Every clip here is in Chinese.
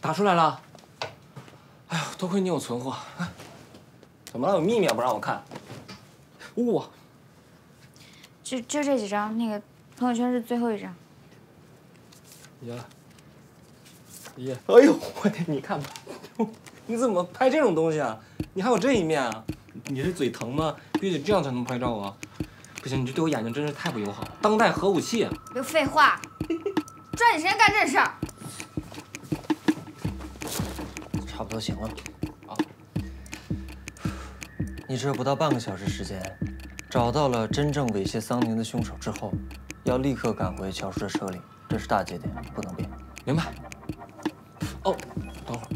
打出来了。哎呦，多亏你有存货。怎么了？有秘密啊？不让我看？哇！就这几张，那个朋友圈是最后一张。耶！哎呦，我天！你看吧，你怎么拍这种东西啊？你还有这一面啊？你是嘴疼吗？必须得这样才能拍照啊！不行，你这对我眼睛真是太不友好。当代核武器啊！别废话，抓紧时间干正事儿。差不多行了。啊，你这不到半个小时时间，找到了真正猥亵桑宁的凶手之后，要立刻赶回乔叔的车里，这是大节点，不能变。明白。哦，等会儿，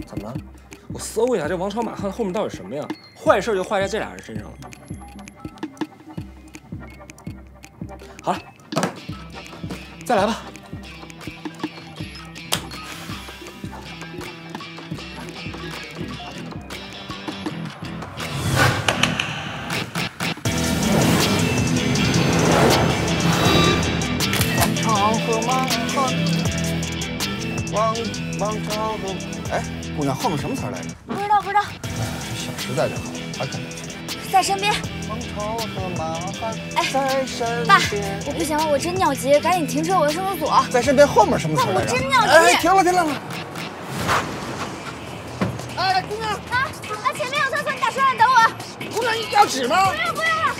怎么了？我搜一下这王朝马汉后面到底什么呀？坏事就坏在这俩人身上了。好了，再来吧。王朝和哎，姑娘，后面什么词来着？不知道。小实在就好，还肯定。在身边。王朝和马汉在身边。爸，我不行了，我真尿急，赶紧停车，我要上厕所。在身边后面什么词来着？我真尿急。哎，停了。哎，姑娘啊，前面有厕所，你打车来等我。姑娘，你要纸吗？不要了。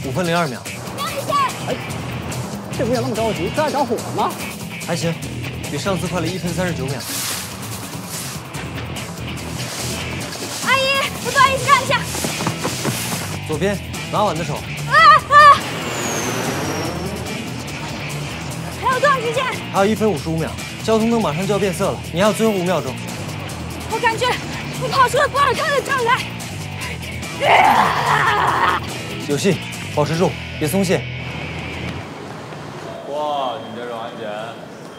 5分02秒。哎，这姑娘那么着急，这还着火吗？还行，比上次快了1分39秒。阿姨，不好意思，让一下。左边，拿碗的手。还有多少时间？还有1分55秒，交通灯马上就要变色了，你还有最后5秒钟。我感觉我跑出了博尔特的障碍。 有戏，保持住，别松懈。过，请接受安检。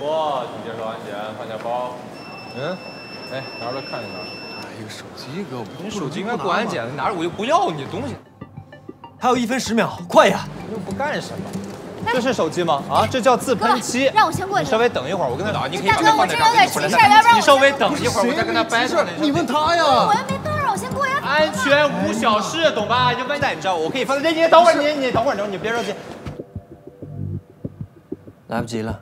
过，请接受安检，放下包。哎，拿出来看一看。哎，一个手机哥，你手机应该过安检，拿着我就不要你的东西。还有1分10秒，快呀！又不干什么？这是手机吗？啊，这叫自喷漆。让我先过去。你稍微等一会儿，我跟他聊。你可以大哥，我这有点急事，要不然你稍微等一会儿，我再跟他掰扯。你问他呀。我又没办法，让我先过呀。安全无小事，懂吧？就问你知道，我可以放在这。你等会儿，你等会儿，你别着急。来不及了，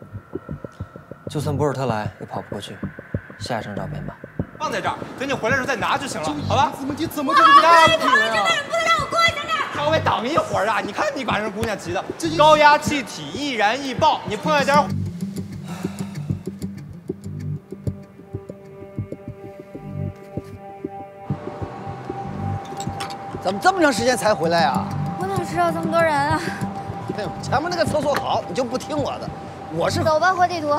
就算博尔特来也跑不过去。下一张照片吧。放在这儿，等你回来的时候再拿就行了，好吧？你怎么就是阿姨，旁边这个人不能让我过去的。稍微等一会儿啊！你看你把人姑娘急的，高压气体易燃易爆，你碰一点。怎么这么长时间才回来呀？我哪知道这么多人啊？哎呦，前面那个厕所好，你就不听我的。我是走吧，活地图。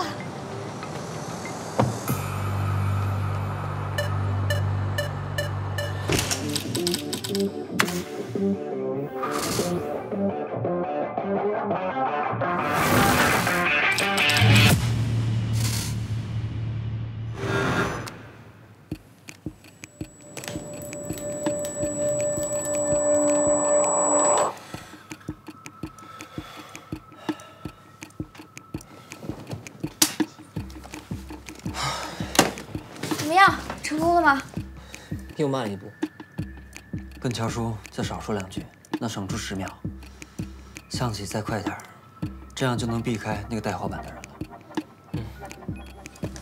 怎么样，成功了吗？又慢一步。跟乔叔再少说2句，那省出10秒。象棋再快点，这样就能避开那个带滑板的人了。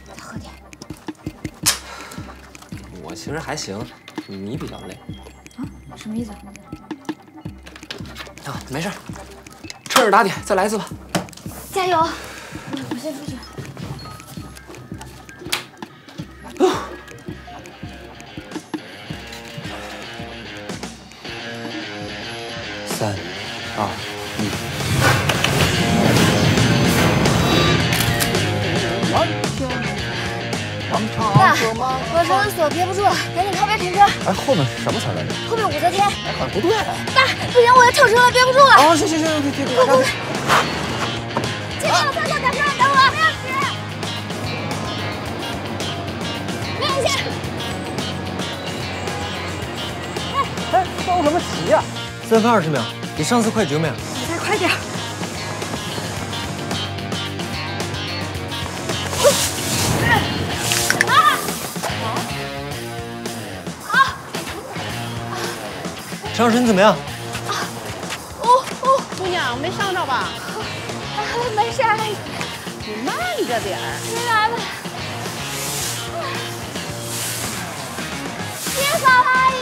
再喝点。我其实还行，你比较累。啊？什么意思？啊，没事，趁热打铁，再来一次吧。加油！我先出去。 3、2、1。爸，我上厕所憋不住了，赶紧靠边停车。哎，后面是什么词来着？后面武则天。哎，好像不对。爸，不行，我要跳车了，憋不住了。哦，行，停。快！前面有厕所，打车来等我。不要急。让一下。哎，着什么急呀？ 3分20秒，比上次快9秒。你再快点。伤势你怎么样？姑娘没伤着吧？没事，你慢着点儿。您来了。谢谢嫂子阿姨，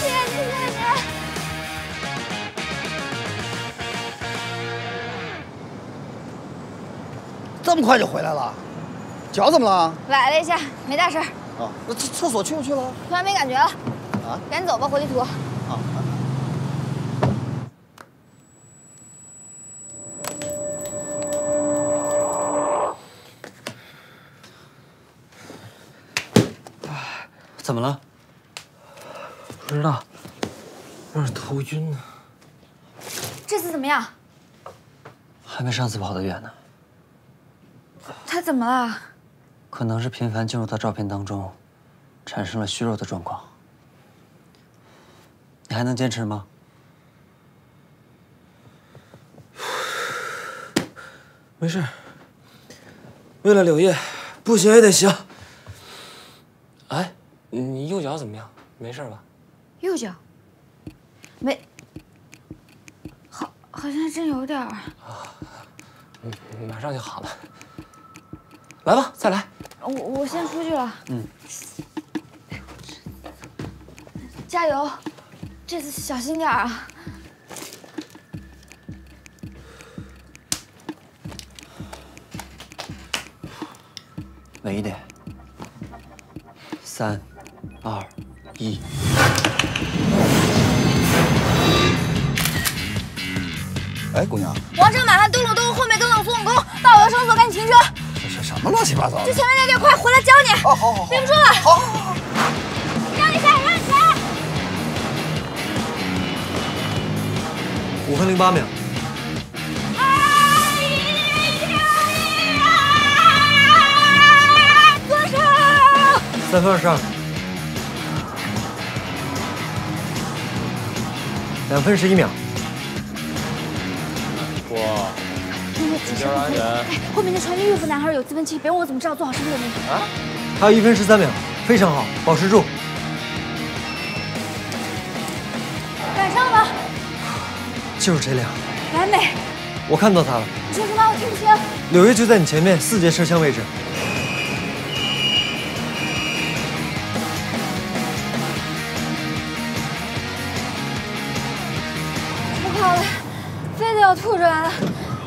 谢谢您，谢谢您。这么快就回来了？脚怎么了？崴了一下，没大事。啊，那厕所去不去了？突然没感觉了。啊，赶紧走吧，活地图。啊。怎么了？不知道，有点头晕呢。这次怎么样？还没上次跑得远呢。他怎么了？可能是频繁进入到照片当中，产生了虚弱的状况。你还能坚持吗？没事，为了柳叶，不行也得行。哎，你右脚怎么样？没事吧？右脚？没，好像真有点儿。马上就好了。来吧，再来。我先出去了。嗯。加油，这次小心点啊。稳一点。3、2、1。哎，姑娘，王正马汉东路东，后面跟到孙悟空，到我的绳索，赶紧停车。这是什么乱七八糟的？就前面那地儿，快回来教你。好，憋不住了。好。让你下，让你下。 5分08秒。左手。3分22。2分11秒。哇！你这安全。后面那穿越服男孩有自喷气，别问我怎么知道，做好身体的问题。啊？还有1分13秒，非常好，保持住。赶上了。就是这辆。 完美！我看到他了。你说什么？我听不清。柳叶就在你前面4节车厢位置。不考了，非得要吐出来了。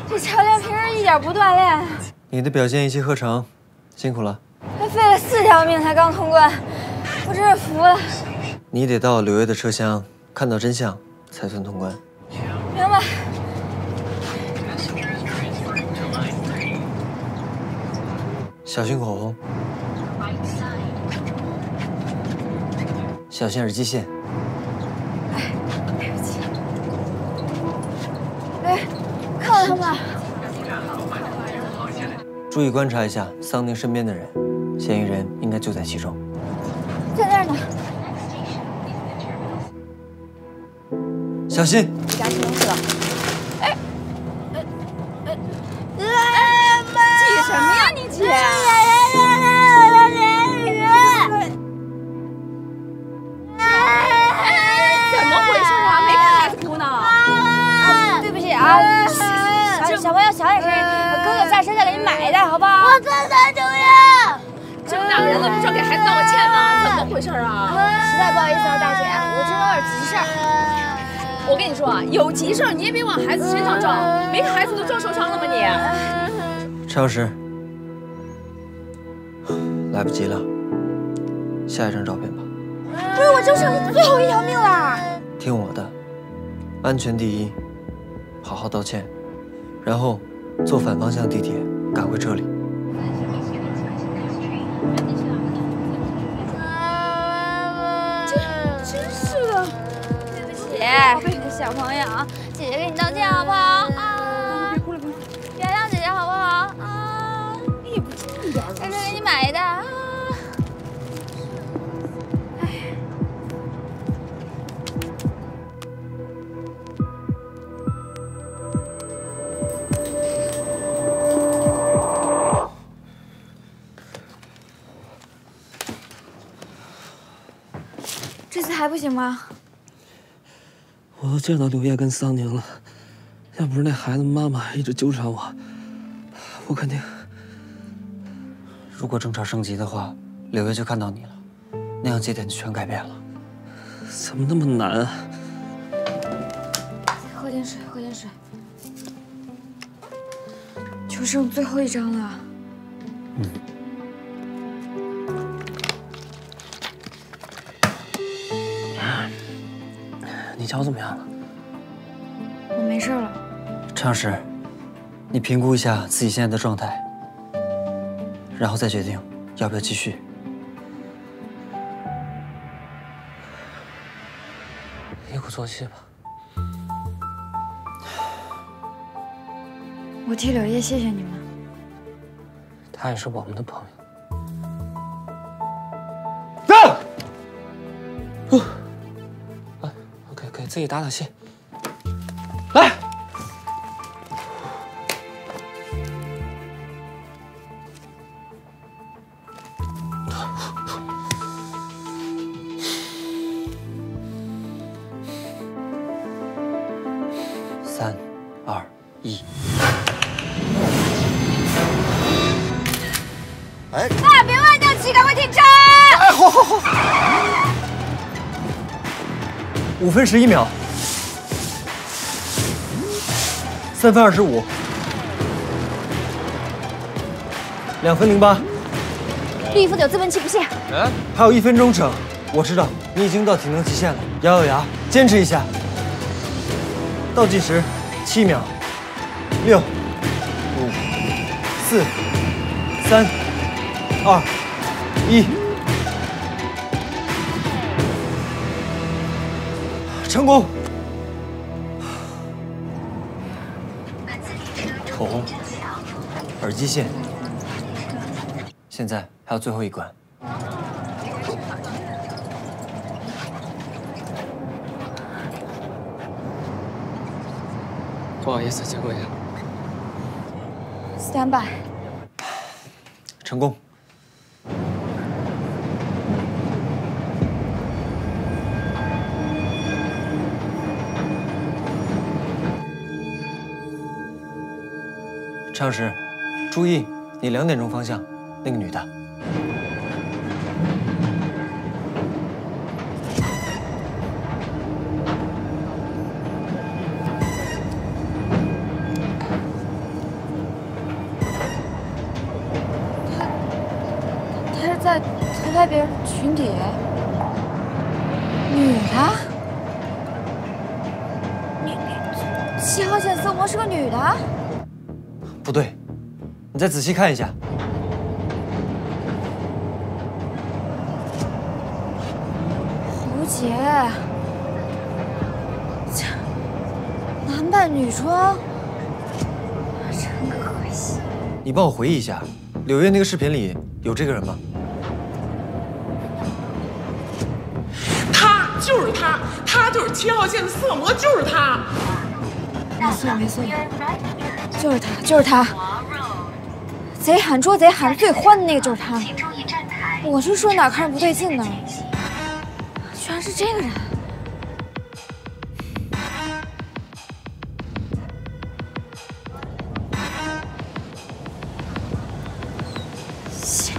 这教练平时一点不锻炼。你的表现一气呵成，辛苦了。还费了4条命才刚通关，我真是服了。你得到柳叶的车厢，看到真相，才算通关。明白。 小心口红，小心耳机线。对不起。哎，看到他们了。注意观察一下桑宁身边的人，嫌疑人应该就在其中。在那儿呢。小心！夹起东西了。哎。挤什么呀，你姐？ 小朋友，小点声，哥哥下车再给你买一袋，好不好？我真的重要。这么大个人了，不知道给孩子道个歉吗？怎么回事啊？实在不好意思啊，大姐，我这有点急事儿。我跟你说啊，有急事儿你也别往孩子身上撞，没看孩子都撞受伤了吗你？陈老师，来不及了，下一张照片吧。不是，我就剩最后1条命了。听我的，安全第一，好好道歉。 然后坐反方向地铁赶回车里。真是的，对不起，小朋友，姐姐给你道歉好不好啊？别哭了，原谅姐姐好不好啊？你也不注意点，在这给你买的啊。哎。不行吗？我都见到刘烨跟桑宁了，要不是那孩子妈妈一直纠缠我，我肯定……如果争吵升级的话，柳烨就看到你了，那样节点就全改变了。怎么那么难啊？喝点水，喝点水。就剩最后一张了。你脚怎么样了？我没事了。常石，你评估一下自己现在的状态，然后再决定要不要继续。一鼓作气吧。我替柳烨谢谢你们。他也是我们的朋友。给自己打打气。来。3、2、1。哎，爸，别忘掉骑，赶快停车！哎，好。5分11秒，3分25，2分08。立夫酒自奔气不懈。还有1分钟整。我知道你已经到体能极限了，咬咬牙，坚持一下。倒计时7秒，6、5、4、3、2、1。成功！口红、耳机线，现在还有最后一关。不好意思，借过一下。Stand by。成功。常石，注意，你2点钟方向，那个女的。他在别人群体，女的，7号线色魔是个女的？不对，你再仔细看一下。胡洁，这男扮女装，真可惜。你帮我回忆一下，柳烨那个视频里有这个人吗？他就是他，他就是7号线的色魔，就是他。没错，就是他。贼喊捉贼喊得最欢的那个就是他。我是说哪看着不对劲呢？居然是这个人。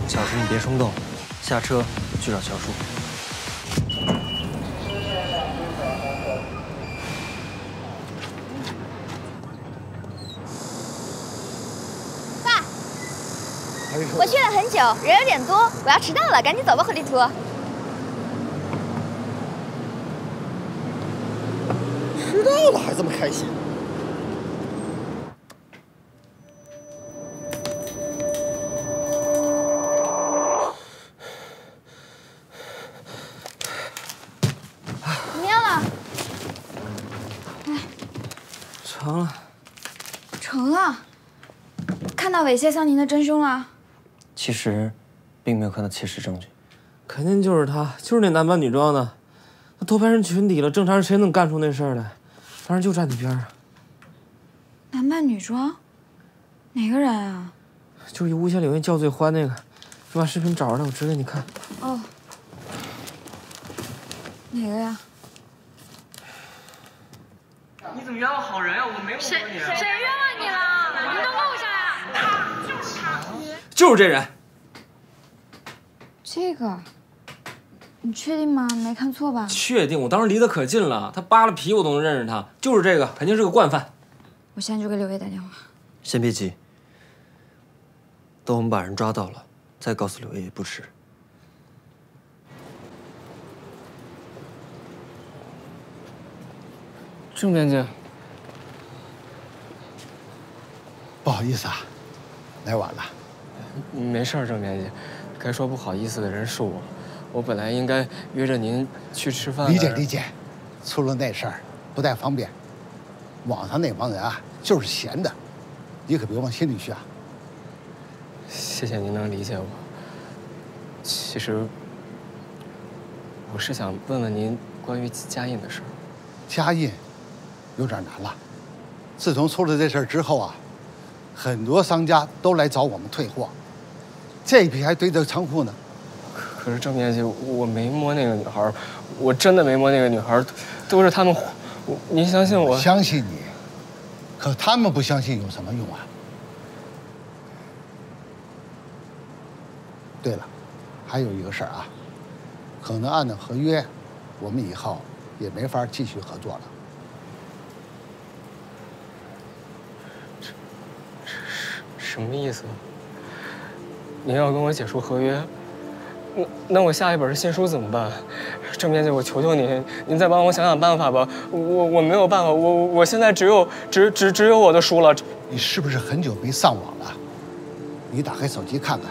小石，你别冲动，下车去找乔叔。爸，我去了很久，人有点多，我要迟到了，赶紧走吧，火力图。迟到了还这么开心？怎么样了？成了。看到猥亵桑宁的真凶了？其实，并没有看到切实证据。肯定就是他，就是那男扮女装的。他偷拍人群底了，正常人谁能干出那事儿来？当然就站你边上。男扮女装？哪个人啊？就是诬陷柳烨叫最欢那个。你把视频找着了，我指给你看。哦。哪个呀？你怎么冤枉好人啊？我没有谁冤枉你了？你都录下来了。就是他，就是这人。这个，你确定吗？没看错吧？确定，我当时离得可近了，他扒了皮我都能认识他，就是这个，肯定是个惯犯。我现在就给柳叶打电话。先别急，等我们把人抓到了，再告诉柳叶也不迟。郑编辑，不好意思啊，来晚了。没事儿，郑编辑，该说不好意思的人是我。我本来应该约着您去吃饭。理解，出了那事儿不太方便。网上那帮人啊，就是闲的，你可别往心里去啊。谢谢您能理解我。其实我是想问问您关于家印的事儿。家印有点难了。自从出了这事儿之后啊，很多商家都来找我们退货，这批还堆着仓库呢。可是郑编辑，我没摸那个女孩，我真的没摸那个女孩，都是他们。您相信我？相信你，可他们不相信有什么用啊？对了，还有一个事儿啊，可能按照合约，我们以后也没法继续合作了。这什么意思？您要跟我解除合约？那我下一本新书怎么办？郑编辑，我求求您，您再帮我想想办法吧。我没有办法，我现在只有我的书了。你是不是很久没上网了？你打开手机看看。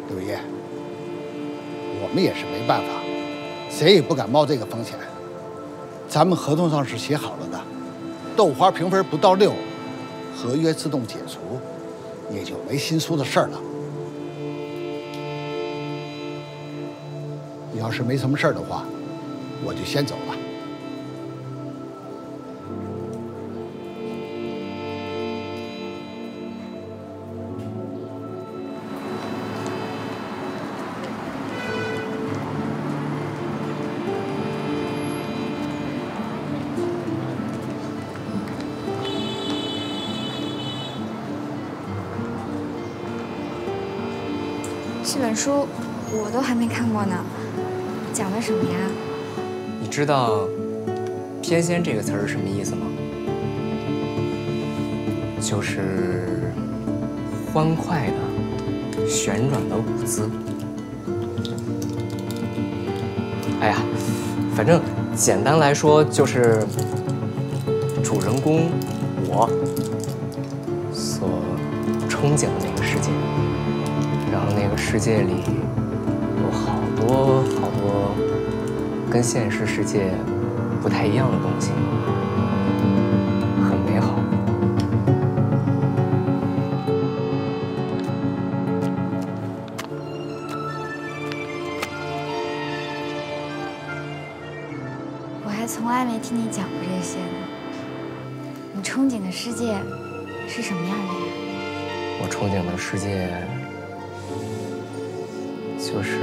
柳叶，我们也是没办法，谁也不敢冒这个风险。咱们合同上是写好了的，豆花评分不到6，合约自动解除，也就没新书的事儿了。你要是没什么事儿的话，我就先走了。这本书我都还没看过呢，讲的什么呀？你知道“偏跹”这个词儿是什么意思吗？就是欢快的、旋转的舞姿。哎呀，反正简单来说就是主人公我所憧憬的那个世界。然后那个世界里有好多跟现实世界不太一样的东西，很美好。我还从来没听你讲过这些呢。你憧憬的世界是什么样的呀？我憧憬的世界就是……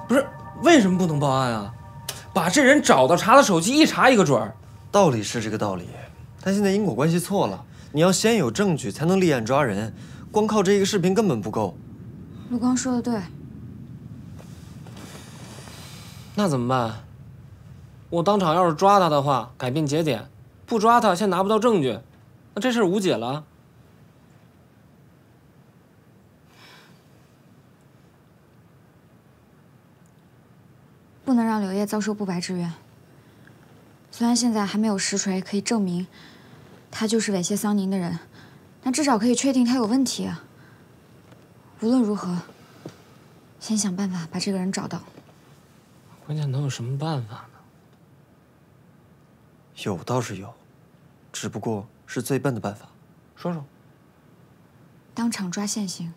不是，为什么不能报案啊？把这人找到，查他手机，一查一个准儿。道理是这个道理，但现在因果关系错了。你要先有证据才能立案抓人，光靠这个视频根本不够。陆刚说的对。那怎么办？我当场要是抓他的话，改变节点；不抓他，现在拿不到证据，那这事儿无解了。不能让柳叶遭受不白之冤。虽然现在还没有实锤可以证明他就是猥亵桑宁的人，但至少可以确定他有问题啊。无论如何，先想办法把这个人找到。关键能有什么办法呢？有倒是有，只不过是最笨的办法。说说。当场抓现行。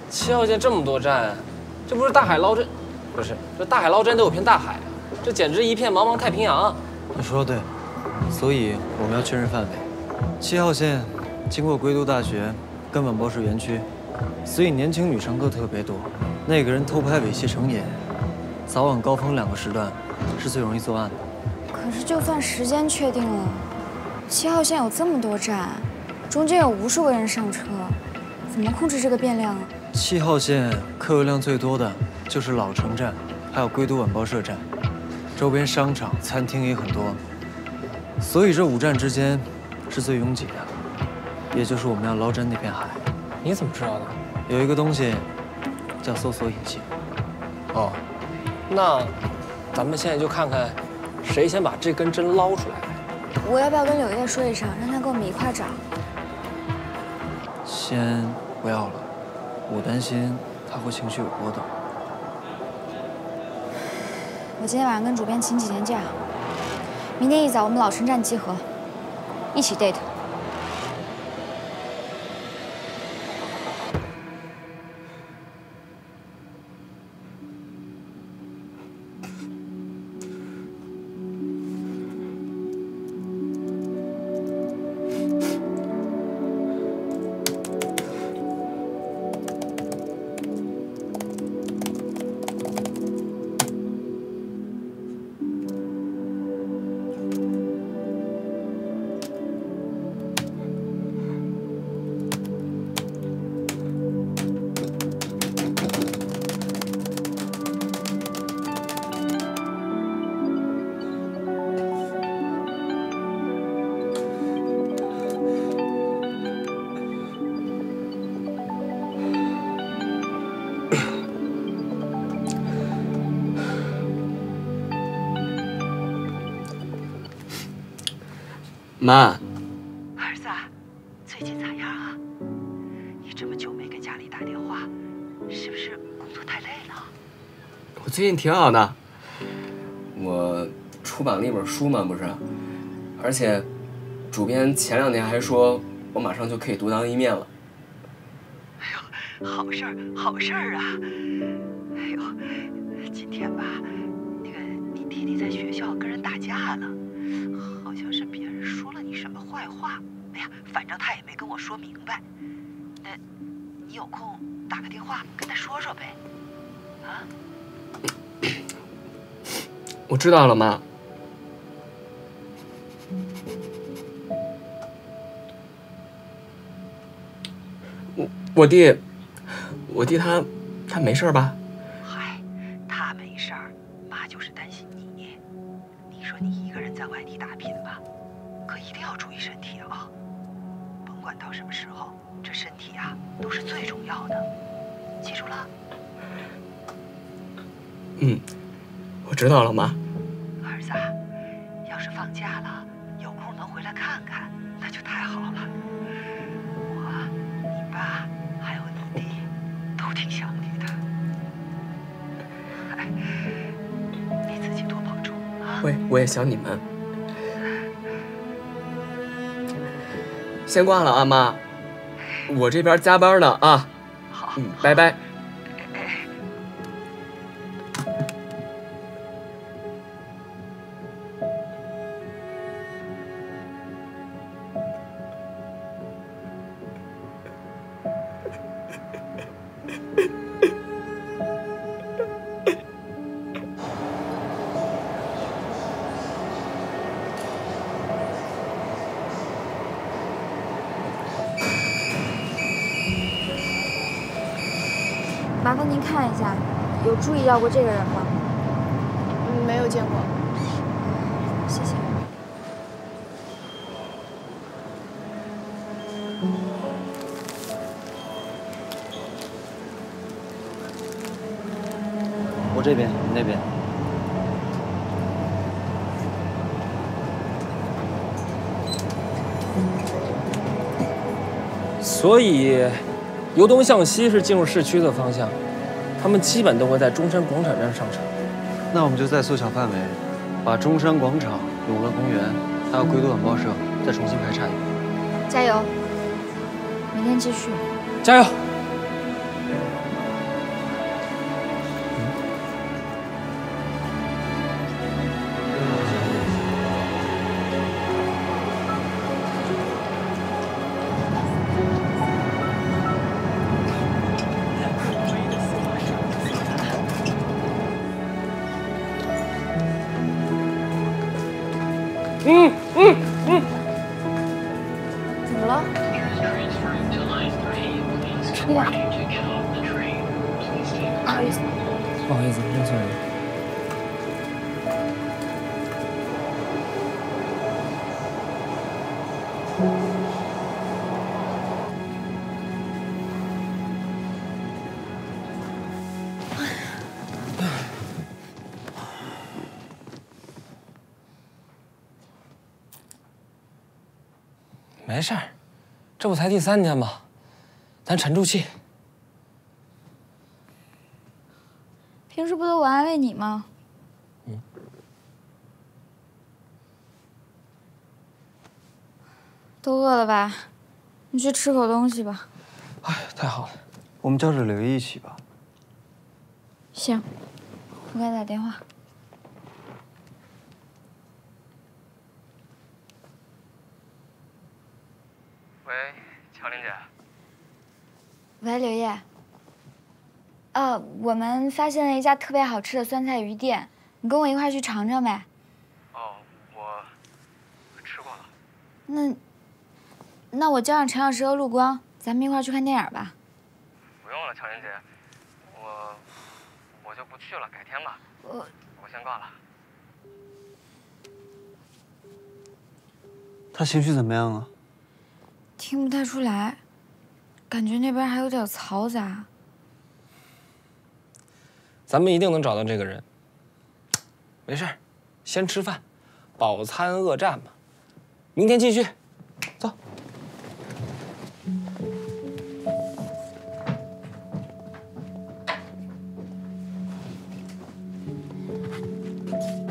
7号线这么多站，这不是大海捞针，不是这大海捞针都有片大海啊，这简直一片茫茫太平洋。你说的对，所以我们要确认范围。7号线经过归都大学跟晚报社园区，所以年轻女乘客特别多。那个人偷拍猥亵成瘾，早晚高峰2个时段是最容易作案的。可是就算时间确定了，7号线有这么多站，中间有无数个人上车，怎么控制这个变量啊？ 7号线客流量最多的就是老城站，还有归都晚报社站，周边商场、餐厅也很多，所以这5站之间是最拥挤的，也就是我们要捞针那片海。你怎么知道的？有一个东西叫搜索引擎。哦，那咱们现在就看看谁先把这根针捞出来。我要不要跟柳叶说一声，让他跟我们一块找？先不要了。 我担心他会情绪有波动。我今天晚上跟主编请几天假，明天一早我们老城站集合，一起 date。妈，儿子，最近咋样啊？你这么久没给家里打电话，是不是工作太累了？我最近挺好的，我出版了一本书嘛，不是？而且，主编前2天还说我马上就可以独当一面了。哎呦，好事儿，好事儿啊！哎呦，今天吧，那个你弟弟在学校跟人打架了。 好像是别人说了你什么坏话，哎呀，反正他也没跟我说明白。那，你有空打个电话跟他说说呗，啊？我知道了，妈。我弟他没事吧？嗨，他没事儿，妈就是担心你。你说你一个人在外地打拼吧，可一定要注意身体啊！甭管到什么时候，这身体啊都是最重要的，记住了？嗯，我知道了，妈。儿子，要是放假了，有空能回来看看，那就太好了。我、你爸还有你弟都挺想你的。哎，你自己多保重啊！我也想你们。先挂了啊，妈，我这边加班呢啊。好，拜拜。麻烦您看一下，有注意到过这个人吗？没有见过。谢谢。我这边，你那边。所以，由东向西是进入市区的方向，他们基本都会在中山广场站上车。那我们就再缩小范围，把中山广场、永乐公园还有归都晚报社再重新排查一遍。加油！明天继续。加油！怎么了？吃点。不好意思。不好意思，认错人。没事儿，这不才第3天吗？咱沉住气。平时不都我安慰你吗？都饿了吧？你去吃口东西吧。哎，太好了。我们叫着柳叶一起吧。行，我给他打电话。喂，乔玲姐。喂，刘烨。我们发现了一家特别好吃的酸菜鱼店，你跟我一块去尝尝呗。哦，我吃过了。那我叫上陈老师和陆光，咱们一块去看电影吧。不用了，乔玲姐，我就不去了，改天吧。我先挂了。他情绪怎么样啊？听不太出来，感觉那边还有点嘈杂。咱们一定能找到这个人。没事儿，先吃饭，饱餐恶战吧。明天继续，走。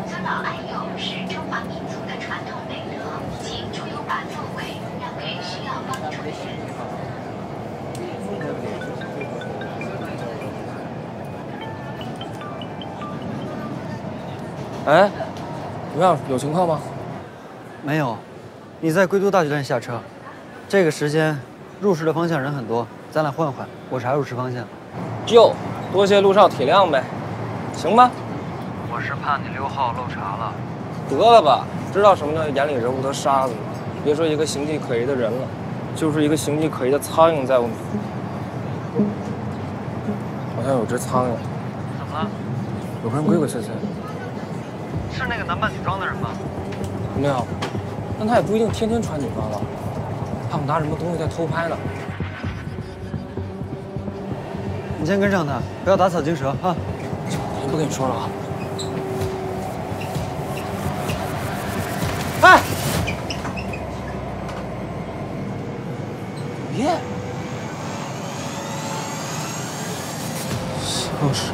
尊老爱幼是中华民族的传统美德，请主动把座位让给需要帮助的人。哎，怎么样？有情况吗？没有，你在归都大学站下车。这个时间，入市的方向人很多，咱俩换换，我查入市方向。就多谢陆少体谅呗，行吧？我是怕你6号漏查了。得了吧，知道什么叫眼里揉不得沙子吗？别说一个形迹可疑的人了，就是一个形迹可疑的苍蝇在我们。好像有只苍蝇。怎么了？有个人鬼鬼祟祟。是那个男扮女装的人吗？没有，但他也不一定天天穿女装了，他们拿什么东西在偷拍呢？你先跟上他，不要打草惊蛇啊！我不跟你说了啊。哎，耶，小石。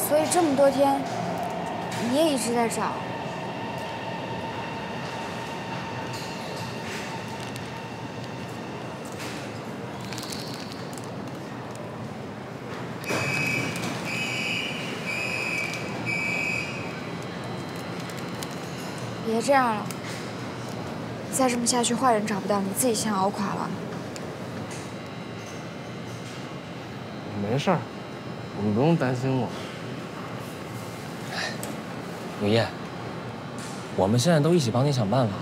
所以这么多天，你也一直在找。别这样了，再这么下去，坏人找不到，你自己先熬垮了。没事儿，你不用担心我。刘烨，我们现在都一起帮你想办法，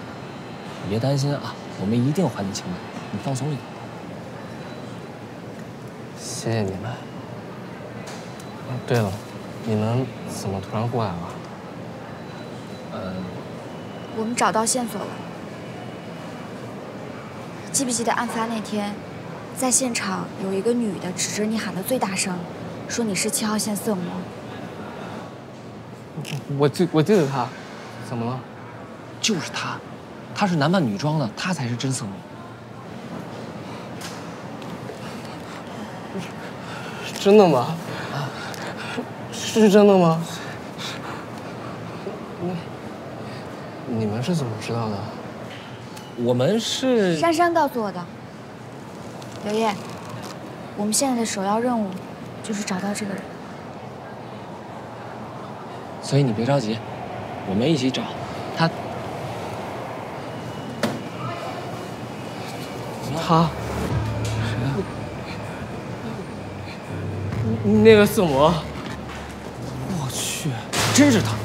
你别担心啊，我们一定还你清白，你放松一点。谢谢你们。对了，你们怎么突然过来了？我们找到线索了。记不记得案发那天，在现场有一个女的指着你喊得最大声，说你是7号线色魔。我记得他，怎么了？就是他，他是男扮女装的，他才是真色魔。真的吗？啊，是真的吗？你们是怎么知道的？我们是珊珊告诉我的。刘烨，我们现在的首要任务就是找到这个人。所以你别着急，我们一起找他。他？谁啊？那个色魔。我去，真是他！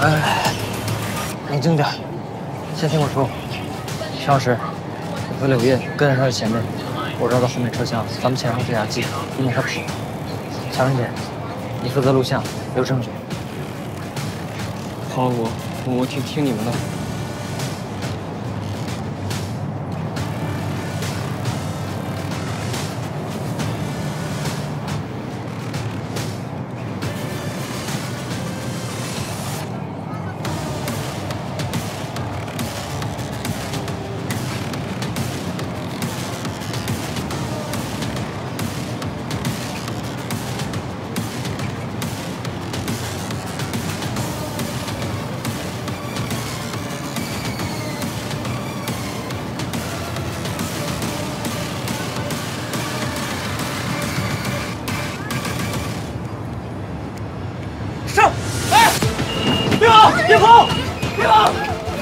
哎，冷静点，先听我说。徐老师，我和柳叶跟在他的前面，我绕到后面车厢，咱们前后摄像机，避免他跑。乔仁姐，你负责录像，留证据。好，我听你们的。别跑！别跑！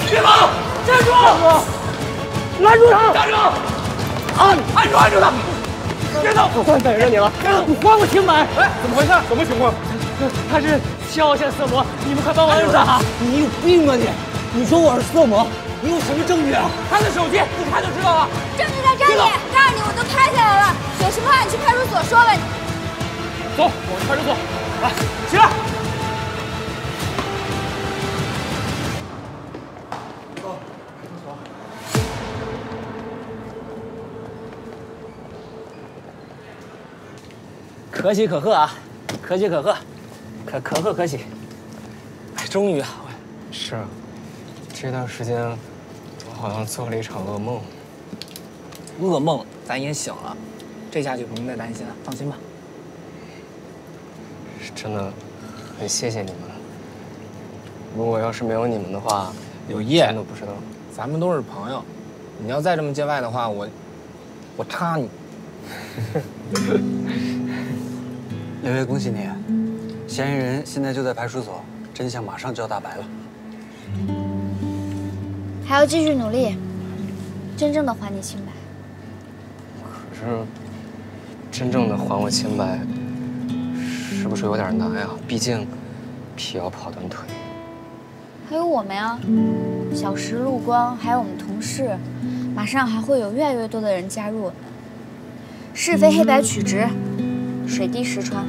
别跑！站住！拦住他！站住！按住他！别走！我算逮着你了！你还我清白！哎，怎么回事？什么情况？他是7号线色魔，你们快帮我认他！你有病吧你？你说我是色魔，你有什么证据啊？他的手机，一看就知道了。证据在这里，告诉你我都拍下来了，有什么话你去派出所说吧。走，我们派出所。来，起来！可喜可贺啊，可喜可贺，可贺可喜。哎，终于啊！是啊，这段时间我好像做了一场噩梦。噩梦咱也醒了，这下就不用再担心了，放心吧。是真的，很谢谢你们。如果要是没有你们的话，柳叶真的不知道。咱们都是朋友，你要再这么见外的话，我插你。柳叶，恭喜你，嫌疑人现在就在派出所，真相马上就要大白了。还要继续努力，真正的还你清白。可是，真正的还我清白，是不是有点难呀？毕竟，皮要跑断腿。还有我们呀，小石、陆光，还有我们同事，马上还会有越来越多的人加入我们。是非黑白曲直，水滴石穿，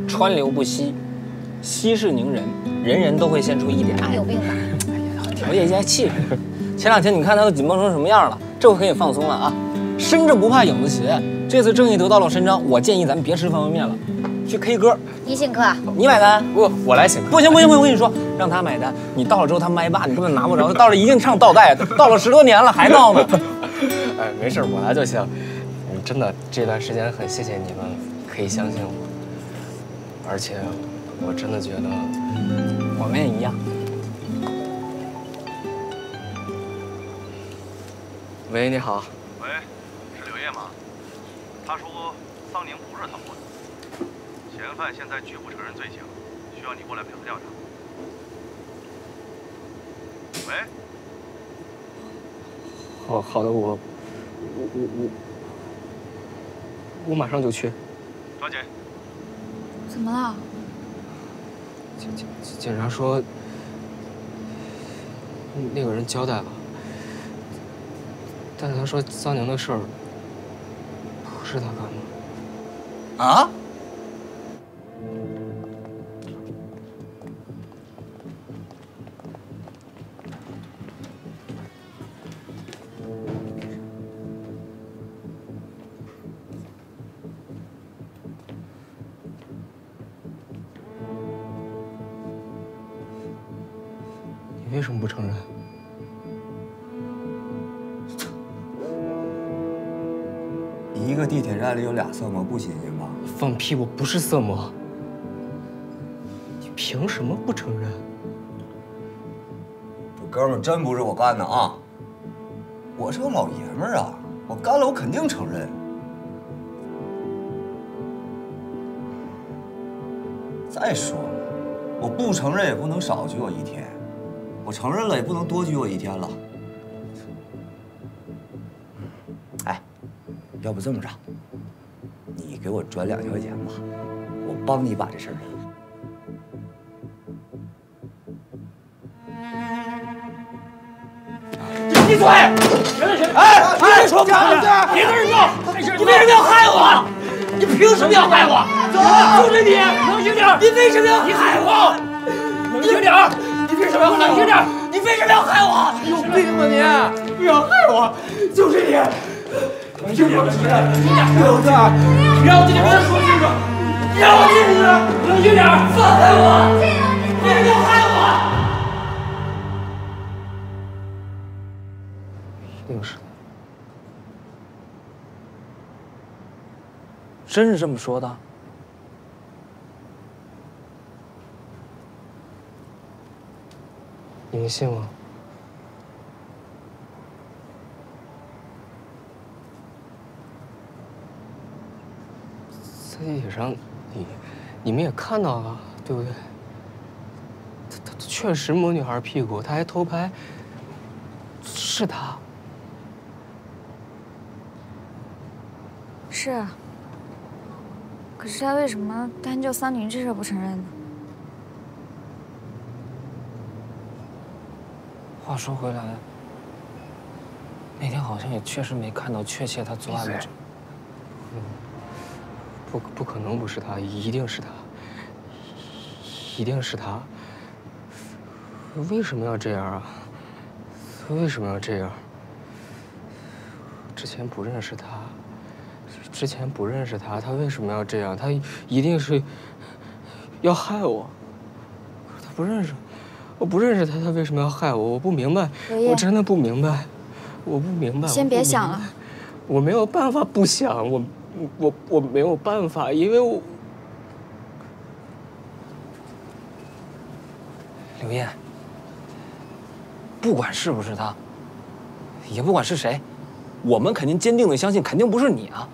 川流不息，息事宁人，人人都会献出一点爱。有病吧？哎呀，调节一下气氛。前两天你看他都紧绷成什么样了，这回可以放松了啊！身正不怕影子斜，这次正义得到了伸张，我建议咱们别吃方便面了，去 K 歌。你请客，你买单？不，我来请客。不行，我跟你说，让他买单。你到了之后他麦霸，你根本拿不着。他到了一定唱倒带，到了10多年了还闹呢。哎，没事，我来就行。真的，这段时间很谢谢你们，可以相信我。而且，我真的觉得，我们也一样。喂，你好。喂，是柳叶吗？他说桑宁不是他摸的，嫌犯现在拒不承认罪行，需要你过来配合调查。喂。好的，我马上就去。抓紧。怎么了？警察说，那个人交代了，但是他说桑宁的事儿不是他干的。啊？为什么不承认？一个地铁站里有俩色魔，不新鲜吧？放屁！我不是色魔。你凭什么不承认？这哥们真不是我干的啊！我是个老爷们儿啊，我干了我肯定承认。再说了，我不承认也不能少拘我1天，我承认了也不能多拘我1天了。哎，要不这么着，你给我转2000块钱吧，我帮你把这事儿。闭嘴！哎，别说话了，别在这闹！你为什么要害我？你凭什么要害我？就是你，冷静点！你为什么要害我？冷静点！你为什么要冷静点？你为什么要害我？有病吧你！不要害我！就是你！冷静点！冷静点！刘子，你让我今天跟他说清楚！你让我进去！冷静点！放开我！为什么要害我？一定是他。真是这么说的？你们信吗？在地铁上，你们也看到了，对不对？他确实摸女孩屁股，他还偷拍，是他。是啊。可是他为什么单就桑宁这事不承认呢？话说回来，那天好像也确实没看到确切他作案的证。不可能不是他，一定是他，一定是他。为什么要这样啊？为什么要这样？之前不认识他。他为什么要这样？他一定是要害我。可是他不认识，我不认识他，他为什么要害我？我不明白，我真的不明白，我不明白。先别想了，我没有办法不想，我没有办法，因为我。刘烨，不管是不是他，也不管是谁，我们肯定坚定的相信，肯定不是你啊。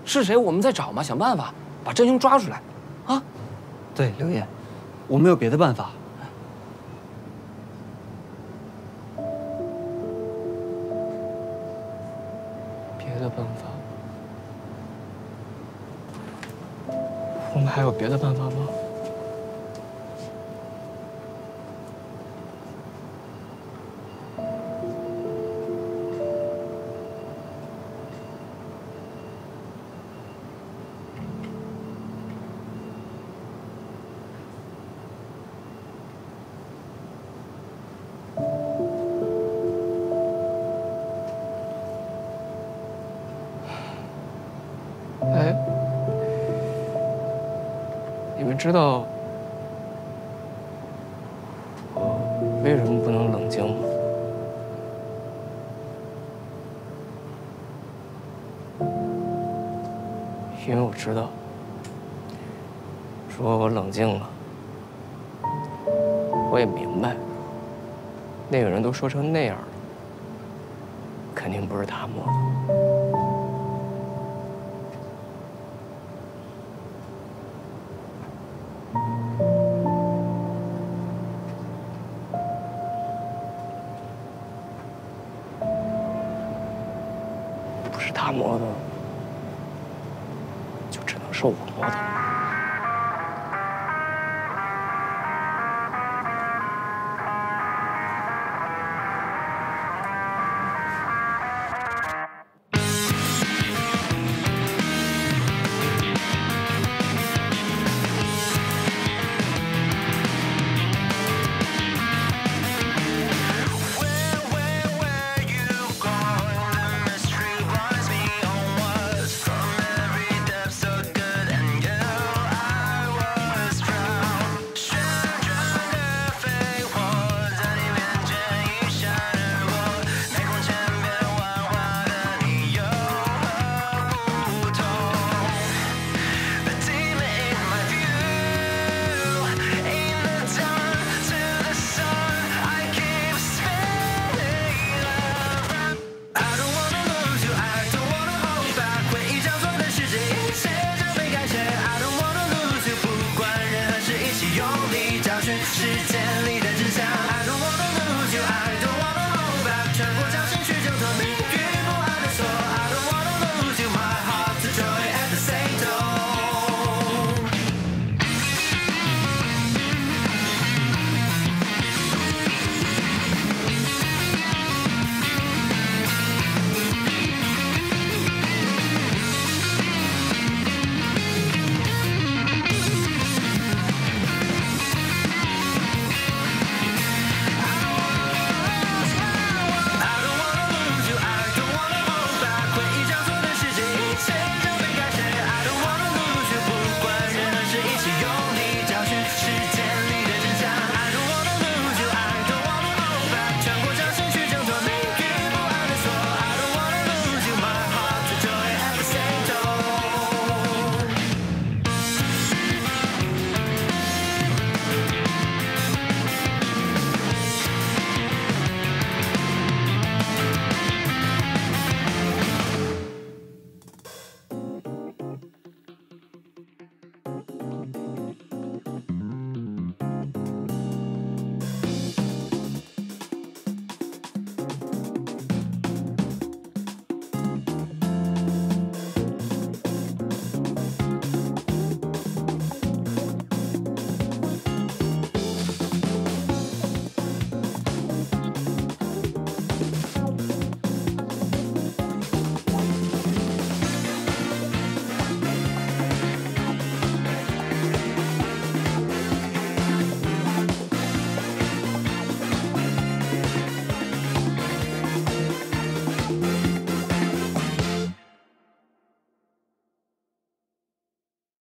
是谁？我们再找嘛，想办法把真凶抓出来，啊！对，刘烨，我们有别的办法。别的办法？我们还有别的办法吗？哎，你们知道我为什么不能冷静吗？因为我知道，如果我冷静了，我也明白，那个人都说成那样了，肯定不是他摸的。不是他摸的，就只能是我摸的。Mystery runs me onwards from every depth so good and you. 世界里